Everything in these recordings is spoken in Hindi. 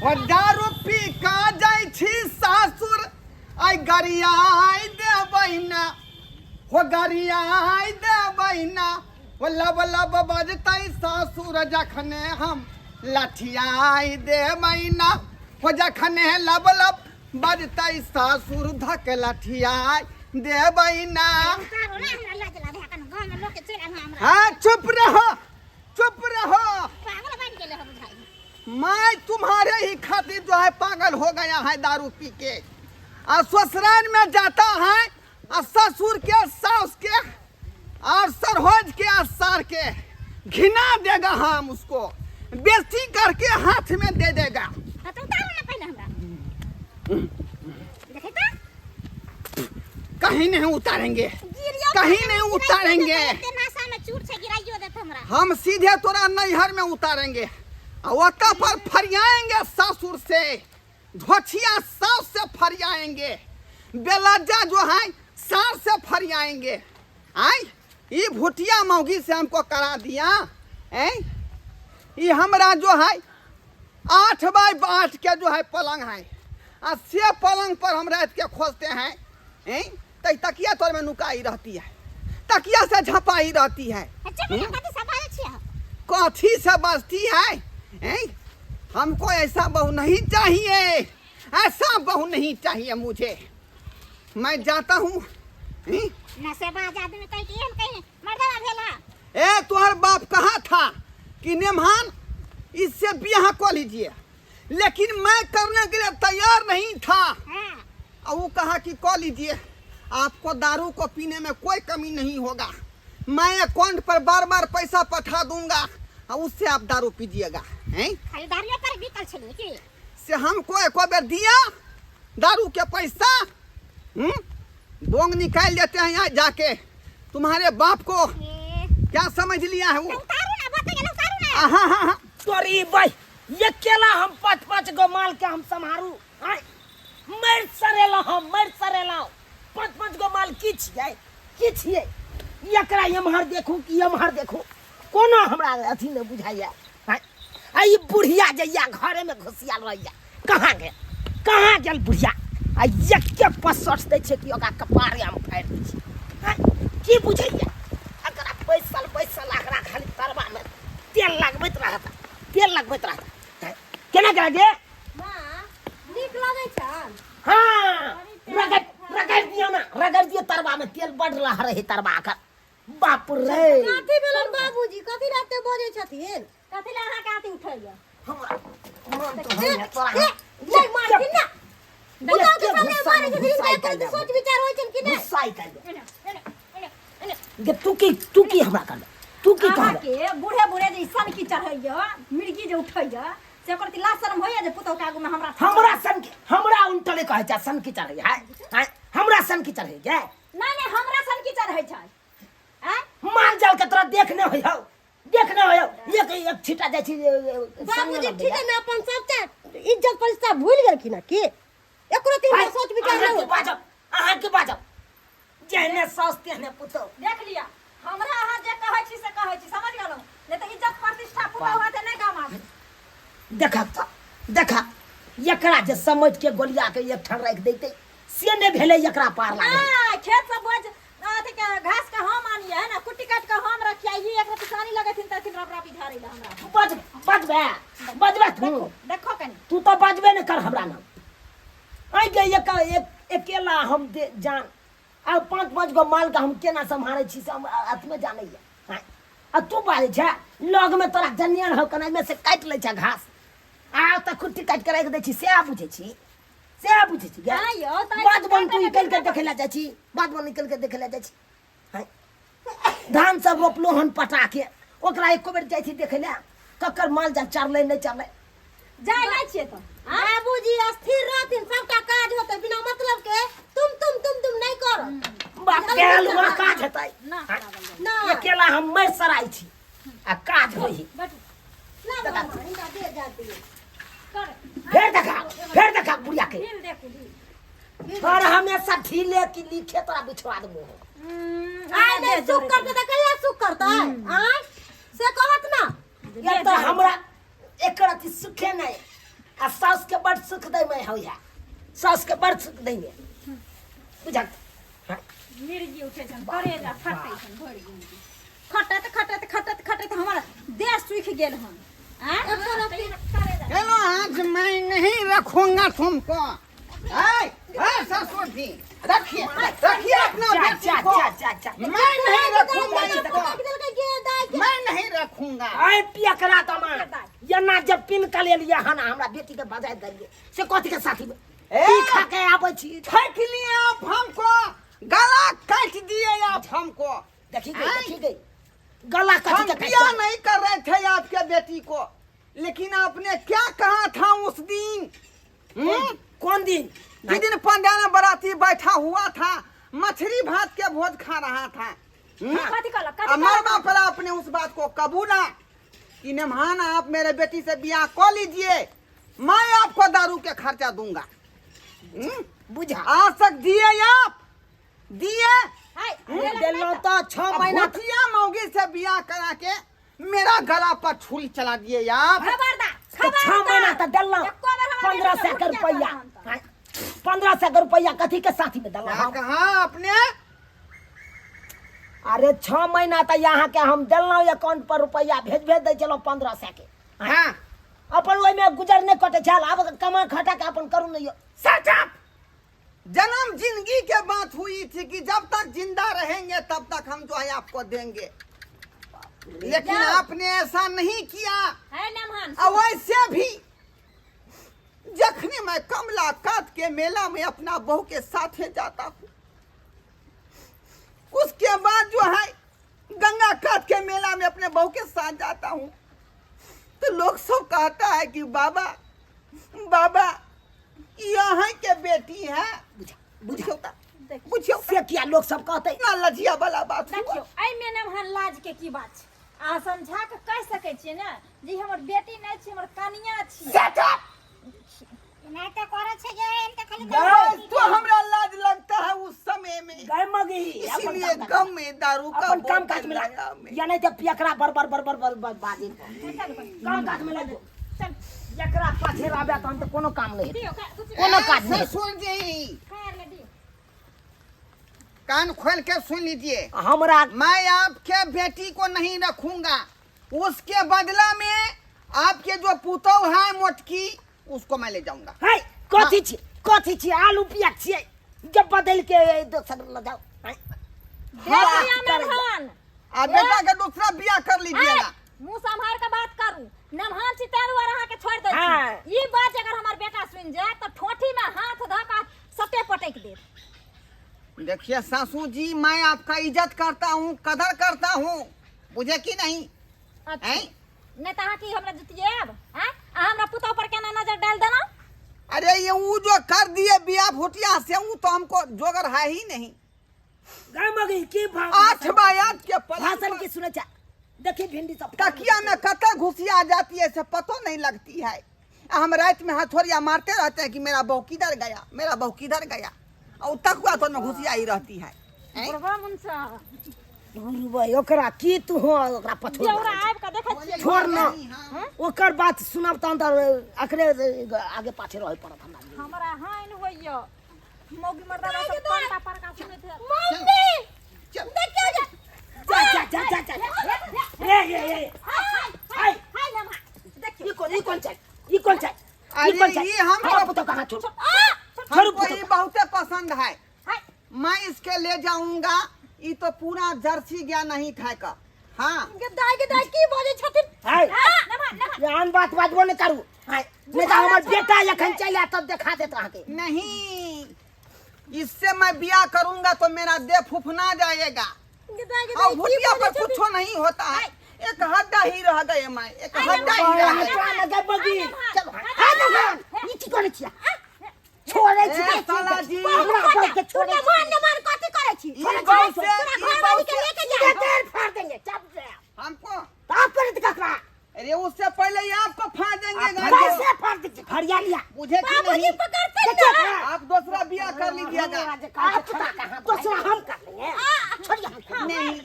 दारू पी का जाई छी सासुर आई गरियाई दे बहिना हो गरियाई दे बहिना हो लब लब बजतई सासुर जखने हम लठियाई दे बहिना हो जखने लब लब बजतई सासुर धक लठियाई दे बहिना। हाँ चुप रहो चुप रहो। मैं तुम्हारे ही खातिर जो है पागल हो गया है दारू पी के और ससुराल में जाता है और ससुर के सास के और सरहोज के और सार के घिना देगा हम उसको बेइज्जती करके हाथ में दे देगा। कहीं नहीं उतारेंगे कहीं नहीं उतारेंगे हम सीधे तोरा नैहर में उतारेंगे वता पर फरियाएंगे ससुर से धोछिया सास से फरियाएंगे बेलज्जा जो है सास से फरियाएंगे। आई ये भुटिया मौगी से हमको करा दिया ये हमरा जो है 8 बाय 8 के जो है पलंग है और से पलंग पर हम रात के खोजते हैं तो तकिया तोर में नुकाई रहती है तकिया से झपाई रहती है कथी से बचती है। हमको ऐसा बहू नहीं चाहिए ऐसा बहू नहीं चाहिए मुझे। मैं जाता हूँ। ए तुम्हार बाप कहा था कि नेमान इससे ब्याह को लीजिए लेकिन मैं करने के लिए तैयार नहीं था और वो कहा कि को लीजिए आपको दारू को पीने में कोई कमी नहीं होगा मैं अकाउंट पर बार बार पैसा पठा दूंगा और उससे आप दारू पीजिएगा। से हमको एक बार दिया दारू के पैसा बोंग निकाल देते हैं यहाँ जाके तुम्हारे बाप को क्या समझ लिया है वो। तोरी भाई ये केला हम 5-5 गो माल के हम संभारू मर सरेला 5-5 गो माल की छिए एकरा यमहर देखू कि यमहर देखू कोनो हमरा अथी ने बुझाइया। आई बुढ़िया जइया घरे में घुसियाल रहिया कहाँ गेल बुढ़िया आ एक पसठ दै छै कि ओकरा कपारे हम फाड़ि दै छी की बुझैया एकरा पैसा एकरा खाली तरबा में तेल लगबैत रहता केना करा गे मां नीक लागै छ। हाँ रगड़ दियो तरबा में तेल बढ़ रहा रहे तरबा का बाप रे काठी बेलन बाबूजी कथि राते बजे छथिन कथि ला अहाँ काठी उठैया हमरा ले मारथिन ना बताओ के सामने मारे छथिन के सोच विचार होय छन कि नै गुस्सा कर तू की हमरा कर तू की कह के बूढ़े जे सन की चढ़ैया मिर्गी जे उठैया से करती ला शर्म होइया जे पुतौ के आगू में हमरा सन के हमरा उल्टले कहै छै सन की चढ़ै है हमरा सन की चढ़ै छै नहीं हमरा सन की चढ़ै छै मान जाल के तोरा देखने हो एक छिटा जाइ छी बाबूजी ठीक है ना अपन सबटा इज्जत प्रतिष्ठा भूल गेलखिन कि एकरो तीन सोच विचार नहीं अहाँ के बाजब जेहने सास तेहने पुतौ देख लिया हमरा अहाँ जे कहै छी से कहै छी समझ गेलौ नहीं तो इज्जत प्रतिष्ठा पुतौ हाथे नहीं काम आबे। देखा एकरा जे समझ के गोलिया के एक ठन राख देते से ने भेले एकरा पार लागे खेत सब बोझ अथी के घास के हम आनिए है ना कुट्टी काट के हम रखिया ये एक किसानी लगथिन तथिन रपरापी झाड़ी ला हमरा बजबे तू देखो कनी तू तो बजबे न कर हमरा नाम आई के एक अकेला हम जान आ 5-5 गो माल का हम केना संभाले छी से हम हाथ में जाने है आ तू बाजे छ लग में तोरा जनियान हो कना में से काट ले छ घास आ त कुट्टी काट के रख दे छी से बुझे छी बात बन तू निकल के देखेला जाइ छी निकल के देखेला जाइ छी धान सब रोपलो हन पटा के ओकरा एको बेर जाइ छी देखेला ककर माल जा चरले नहीं चरले जाय नहीं छिए तो बाबूजी स्थिर रहथिन सबका काज होते बिना मतलब के तुम नहीं करो बाप के लुआ काज हेतै ना अकेला हम मर सराई छी आ काज होई ना बाबा इनका दे जाती है फिर देखा बुढ़िया के और हमेशा ढीले की लिखे तोरा बिछवा दबो आय नहीं सुख करते त कहिया सुख करता आय से कहत ना ये तो हमरा एकर अति सुखे नहीं आ सास के बड़ सुख दे मैं हो या सास के बड़ सुख देंगे बुझा मिर्गी उठे छन करेजा फटे छन भर जिंदगी खटत हमारा देह सूख गेल हन चलो आज मैं नहीं रखूंगा तुमको। ससुर जी रखिए रखिए अपना बेटी को। मैं नहीं रखूंगा इसको, मैं नहीं रखूंगा। आए पियकरा तमा ये ना जब पिन का ले लिया हना हमरा बेटी के बजाय दलिए से कथि के साथी में खा के आबै छी ठक लिए आप हमको, गला काट दिए आप हमको। देखी गई गला काट के क्या नहीं कर रहे थे आपके बेटी को, लेकिन आपने क्या कहा था उस दिन? कौन दिन? जिस दिन पंडाल बराती बैठा हुआ था, मछली भात के भोज खा रहा था। मरवा पड़ा आपने उस बात को कबूला कि नमहान आप मेरे बेटी से ब्याह कर लीजिए, मैं आपको दारू के खर्चा दूंगा। बुझा आज तक दिए आप दिए दिलो तो 6 महीना मौगी से ब्याह करा के मेरा गला पर छुरी चला दिए आप। तो 6 महीना तक दिलो 1500 रुपया 1500 रुपया कथी के साथी में दिलो कहा आपने? अरे 6 महीना तक यहाँ के हम दिलो अकाउंट पर रुपया भेज दे चलो 1500 के। हाँ अपन वही में गुजर नहीं कटे चल अब कमा खटा के अपन करू नहीं। सच जन्म जिंदगी के बात हुई थी कि जब तक जिंदा रहेंगे तब तक हम जो है आपको देंगे, लेकिन आपने ऐसा नहीं किया। वैसे भी जखने मैं कमला काट के मेला में अपना बहू के साथ जाता हूँ, उसके बाद जो है गंगा काट के मेला में अपने बहू के साथ जाता हूँ, तो लोग सब कहता है कि बाबा बाबा यहाँ के बेटी है। बुझियो से किया लोग सब कहते ना लजिया वाला बात देखियो आई में नमहन लाज के की बात छै। आ समझा के कह सके छियै ना जी हमर बेटी नहीं छी, हमर कनिया छी। नहीं तो करे छै जे एन त खाली तो हमरा लाज लगता है उस समय में, गाय मगी इसीलिए गम में दारू का अपन काम काज में या नहीं तो पियकरा बर बाजी काम काज में लगो चल एकरा पाछे आबे त हम तो कोनो काम नहीं कोनो काज नहीं। सुन जी खैर ले दियो कान खोल के सुन लीजिए, हमरा मैं आपके बेटी को नहीं रखूंगा, उसके बदला में आपके जो पुतौ है मोटकी उसको मैं ले जाऊंगा। है कथी छी आलू पियाक छी जब बदल के दोसर ल जाओ आ बेटा के दूसरा बियाह कर लीजिएगा। मुंह संभाल के बात करू, नमहान छी तेरे द्वारा रहा के छोड़ दे छी। ई बात अगर हमार बेटा सुन जाए तो ठोठी में हाथ धका सटे पटक दे। देखिए सासू जी, मैं आपका इज्जत करता हूँ, कदर करता हूँ, बुझे कि नहीं? अच्छा नहीं तो की हमरा जुतिए अब हैं हमरा पुतौ पर केना नजर डाल देना? अरे ये वो जो कर दिए बिया भुटिया से वो तो हमको जोगर है ही नहीं। गामगी की 8 बायात के भाषण की सुने चा देखिए भिंडी सब तकिया में कतई घुसिया आ जाती है, से पतो नहीं लगती है। हम रात में हथौड़िया मारते रहते हैं कि मेरा बहू किधर गया, मेरा बहू किधर गया, और तकुआ तो में घुसिया ही रहती है। ओकरा की तू हो ओकरा पछोड़ आब के देखै छियै छोड़ न ओकर बात सुनब त अंदर अखरे आगे पाछे रहे पड़त हमरा हाइन होइयो मौगी मर्दा सब पंटा परका सुनै थे। मम्मी चल देखियो जा ए हाय लम्हा देखियो ई कौन चाहिए अरे ये हम पुतो कहां छोड़ हमको ये बहुते पसंद है, मैं इसके ले जाऊंगा। ये तो पूरा जर्सी गया नहीं खाएगा। हाँ दाई की बोले छथिन हाय जान बात बाजबो न करू। हाय नहीं तो हमर बेटा यखन चला तब दिखा देत अहाँ के नहीं, इससे मैं ब्याह करूंगा तो मेरा देह फुफना जाएगा और भुटिया पर कुछ नहीं होता है। एक हड्डा ही रह गए, मैं एक हड्डा ही रह गए। लगे बगी चलो हां नीचे करे छिया छोड़े छी साला जी हमरा पर के छोड़े मान कथि करे छी? ये बात से घर वाली के लेके जा तेल फाड़ देंगे चप से हमको आप पर ककरा अरे उससे पहले ही आपको फाड़ देंगे कैसे फाड़ दीजिए फड़िया लिया मुझे कि नहीं पकड़ते आप दूसरा ब्याह कर लीजिएगा। आप दूसरा हम कर लेंगे छोड़िए नहीं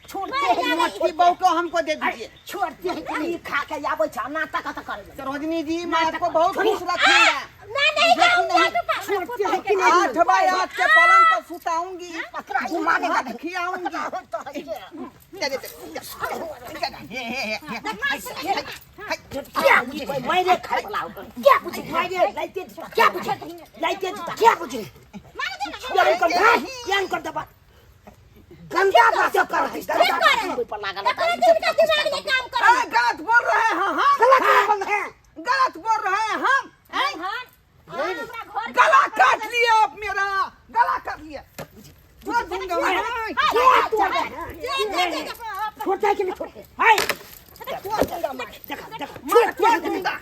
छोड़ते हैं मोटी बहू को हमको दे दीजिए। छोड़ते हैं कि नहीं खा के आवे छ नाटक करे सरोजनी जी मैं आपको बहुत खुश रखूंगा। छोड़ते हैं कि 8 बाय 8 के पलंग पर सुताऊंगी, घुमाने का खिलाऊंगी। क्या बुझे मेरे खाए वाला क्या बुझे मेरे लाइटे क्या बुझे लाइटे क्या बुझे क्या कर दबा गंदा बात कर रहा है गंदा पर लगा गलत बोल रहे हैं हम, गलत बोल रहे हैं हम। गला काट लिया आप मेरा, गला काट लिया। छोड़ दूंगा मैं, छोड़ता है कि नहीं छोड़ते हाय छोड़ दूंगा मैं, छोड़ दूंगा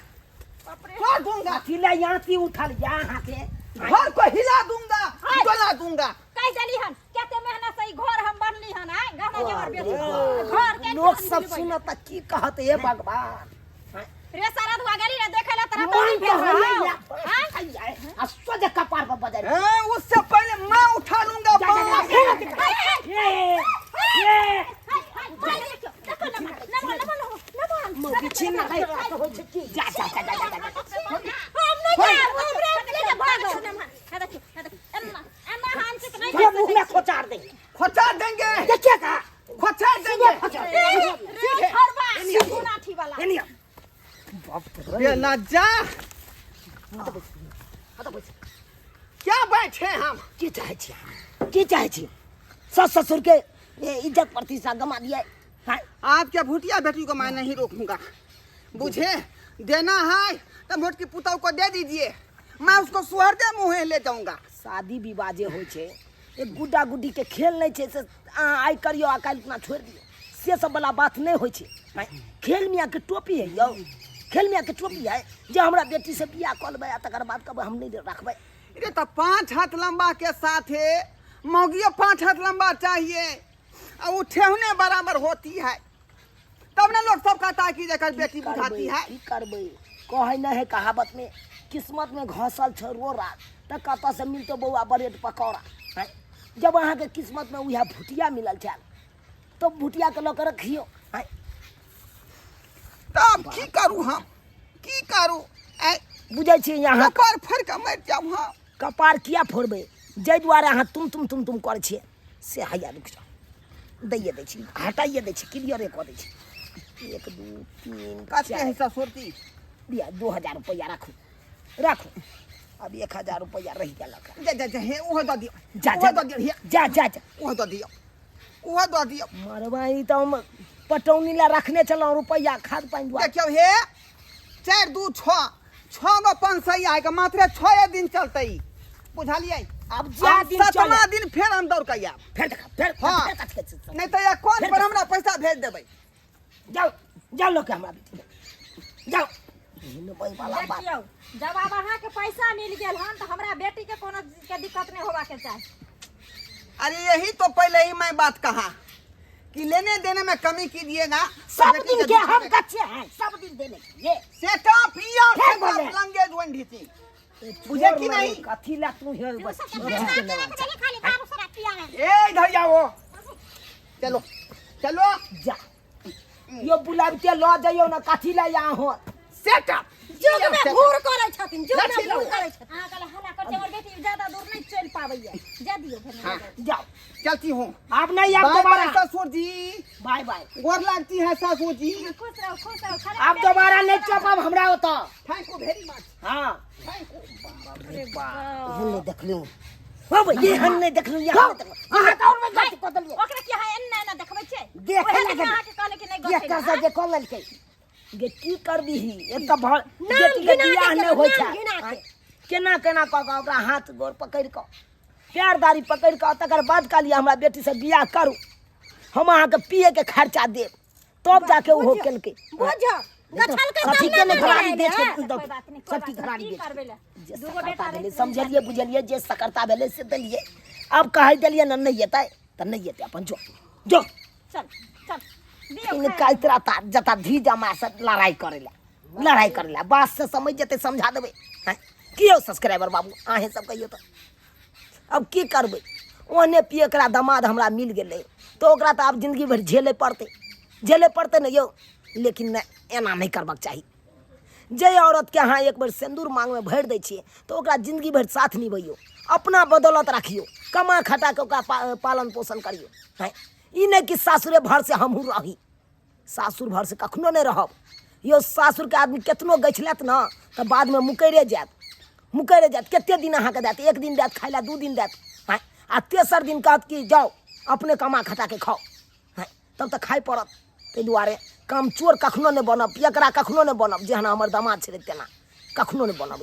छोड़ दूंगा। चिल्ला यहाँ की उठा ले यहाँ से घर को हिला दूंगा, जला दूंगा। कई चली हन केते मेहनत से घर हम बनली हन आय गाना जवर बेटी घर के लोग सब सुनत की कहत हे भगवान रे सारा दुआ गली रे देखेला तरह मन पानी तो फेर है आ सोजे कपार पर बजा उससे पहले मैं उठा लूंगा बाप। मोगी छीन ले जा जा जा जा जा ये मुंह में खोचार दे खोचा देंगे, देखिएगा खोचा देंगे। नहीं बेला जा, क्या बैठे हम? की चाहे छी सस ससुर के इज्जत प्रतिष्ठा गमा दिया है आपके भूटिया बेटी को मैं नहीं रोकूंगा, बुझे? देना है तो मोटकी पुतौ को दे दीजिए, मैं उसको सुहर दे मुँह ले जाऊंगा। शादी विवाह जे होइ छै एक गुड्डा गुड्डी के खेल नहीं छै से आई करियो आ काल्हि अपना छोड़ दियो से सब वाला बात नहीं होइ छै खेल मियाँ के टोपी है यौ खेल मियाँ के टोपी है जे हमरा बेटी से बियाह कऽ लेबै आ तकर बाद कहबै हम नहीं रखबै ये तो 5 हाथ लंबा के साथ है, मौगियो 5 हाथ लंबा चाहिए और वो ठेहुने बराबर होती है, तब ना लोग सब कहता है कि जेकर बेटी बुझाती है। की करबै कहै नहीं है कहावत में किस्मत में घसल छ रोरा त कतऽ से मिलतो बौआ ब्रेड पकौड़ा हैं? जब अहाँ के किस्मत में उहे भुटिया मिलल छल तो भुटिया के लऽ के रखियो हैं? तब की करूँ हम, की करूँ? बुझै छी यहाँ कपार फाड़ के मर जाऊँ हम। कपार किया फोड़बै जै दुआरे अहाँ तुम करै छियै से हैया रुक जाओ दैये दै छी हटाइए दै छी क्लियरे कऽ दै छी 1 2 3 कते हिस्सा सोरती दिया 2000 रुपया राखू अब 1000 रुपया रह गेल जा हे ओहो दऽ दियौ, जा ओहो दऽ दियौ, जा जा जा ओहो दऽ दियौ, ओहो दऽ दियौ। मरवाई तो हम पटौनी ला रखने चलो रुपया खाद पानी दुआ देखियो हे 4 2 6 6 गो 500 आए के मात्र 6 दिन चलते, बुझलिए? अब जा दिन चले 7वां दिन फिर हम दौड़ के आब, फिर हाँ। नहीं तो अकाउंट पर हमरा पैसा भेज देबै। जाओ लोग हमरा बेटी जाओ वाला बात देखियौ जब अब अहाँ के पैसा मिल गेल हन तो हमरा बेटी के कोनो चीज के दिक्कत नहीं होबा के चाही। अरे यही तो पहले ही मैं बात कहा कि लेने देने में कमी कीजिएगा। सब दिन के हम कच्चे हैं सब दिन देने ये सेटअप लैंग्वेज वंढीती, बुझे कि नहीं? कथी ला तू हे खाली दारू शराब पिया है ए इधर जाओ, चलो चलो जा यो बुलावते ल जाइयो ना कथी ला यहाँ हो सेटअप जुग में घूर करे छथिन जुग में घूर करे छथिन अहाँ कहले हला कर हमर बेटी ज्यादा दूर नहीं चल पाबैया जा दियो हाँ। फिर जाओ चलती हूँ। अब नहीं आप बाय बाय दोबारा ससुर जी, बाय बाय गोर लगती है ससुर जी। खुश रहो खाली आप दोबारा नहीं चपब हमरा होता थैंक यू वेरी मच। हां थैंक यू। हमने देख लियो हो भाई ये हम नहीं देख लियो यहाँ अहाँ कौन में गलती कर दियो ओकरा की है एन्ना ना देखबै छै देख ओहे ले देखा अहाँ के कहले कि नहीं ये गछै कर से जे कर ललकै गे की करबी एक तो बेटी के बियाह नहीं होय छै केना केना क के ओकरा हाथ गोर पकड़ के प्यारदारी पकड़ के तकर बाद कहलिए हमरा बेटी से बियाह करू हम अहाँ के पिए के खर्चा देब तब जाके वो केलकै बुझ गछल के कथी के ने घराड़ी दे छै कोई बात नहीं सब की घराड़ी दे करबे ले जे दूगो सकरता बेटा भेलै समझलिए बुझलिए जे सकरता भेलै से देलिए अब कहि देलिए न नहीं एतै त नहीं एतै अपन जो जो चल चल निकाल तेरा तार जता धी जमा से लड़ाई करेला बात से समझ जते समझा देबे हैं कियो सब्सक्राइबर बाबू आहे सब कहियो तो अब की करबे ओने पिए करा दामाद हमरा मिल गेलै तो ओकरा तो आब जिंदगी भर झेले पड़ते न यौ। लेकिन नहीं, एना नहीं करबाक चाही। जे औरत के अहाँ एक बेर सिंदूर मांग में भरि दै छियै तो ओकरा जिंदगी भर साथ निभैयौ, अपना बदौलत राखियो, कमा खटा के ओकरा पालन पोषण करियो। हैं, ई नहीं कि सासुरे भर से हमहूँ रही, सासुर भर से कखनो नहीं रहब यौ। सासुर के आदमी केतनो गछलत न तो बाद में मुकैरे जायत। कते दिन अहाँके देत, 1 दिन देत खाइ ला, 2 दिन देत, हैं, आ तेसर दिन कहत कि जाओ अपने कमा खटा के खाओ, हैं, तब तो खाइ पड़त। ताहि दुआरे काम चोर कखनो नहीं बनब, पियकरा कखनो नहीं बनब, जेहन हमर दामाद छलै तेना कखनो नहीं बनब।